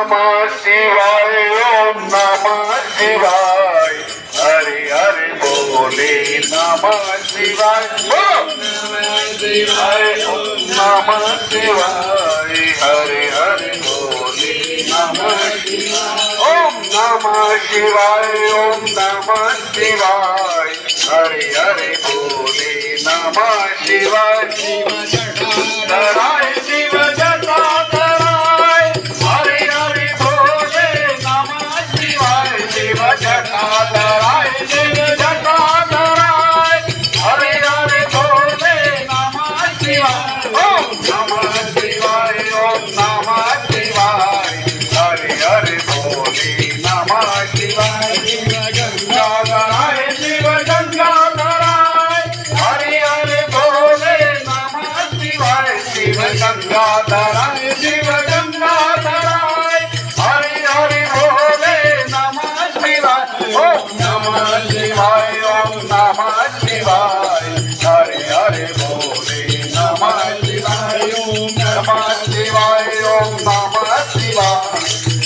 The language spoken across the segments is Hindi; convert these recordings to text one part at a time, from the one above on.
नमः शिवाय ओम नमः शिवाय हरे हरे बोले नमः शिवाय ओम नमः शिवाय हरे हरे बोले नमः शिवाय ओम नमः शिवाय ओम नमः शिवाय हरे हरे बोले नमः शिवाय धराय शिव जटा धराय हरे हरे बोले नमः शिवाय शिव जटा धराय शिव जटा धराय हरे हरे बोले नमः शिवाय ओम नमः शिवाय ओम नमः शिवाय हरे हरे बोले नमः शिवाय गंगा धराय शिव गंगा धराय हरे हरे बोले नमः शिवाय शिव गंगा धराय शिव गंगा धराय हरे हरे बोले नमः शिवाय ओम नमः शिवाय ओम नमः शिवाय हरे हरे बोले नमः शिवाय ओम नमः शिवाय ओम नमः शिवाय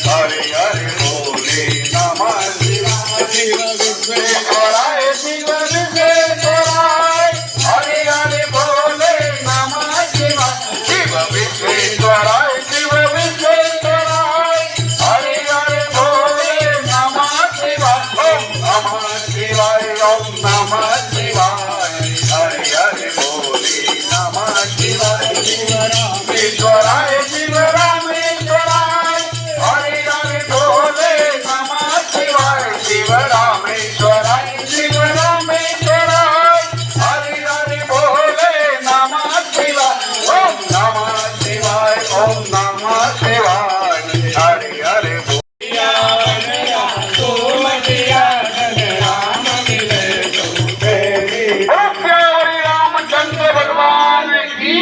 हरे हरे बोले नमः शिवाय शिव विश्वेश्वराय शिव विश्वेश्वराय हरे हरे बोले नमः शिवाय शिव विश्वेश्वराय शिव विश्वेश्वराय हरे हरे बोले नमः शिवाय ओम नमः शिवाय ओम नमः शिवाय हरे हरे बोले नमः शिवाय शिव रामेश्वराय शिव रामेश्वराय हरे हरे बोले नमः शिवाय शिव रामेश्वराय शिव रामेश्वराय हरे हरे बोले नमः शिवाय ओम नमः शिवाय ओम नमः शिवाय हरे हरे रामचंद्र भगवान की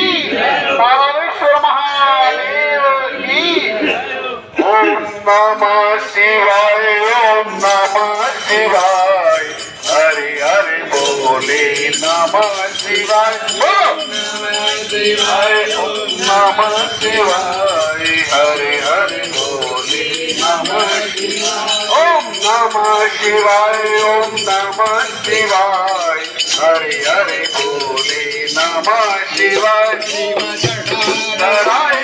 परमेश्वर महादेव की ओम नमः शिवाय ओम नमः शिवाय हरे हरे बोले नमः शिवाय ओम नमः शिवाय ओम नमः शिवाय हरे हरे बोले नमः शिवाय ओम नमः शिवाय ओम नमः शिवाय हरे हरे बोले नमः शिवाय शिव जटा धराय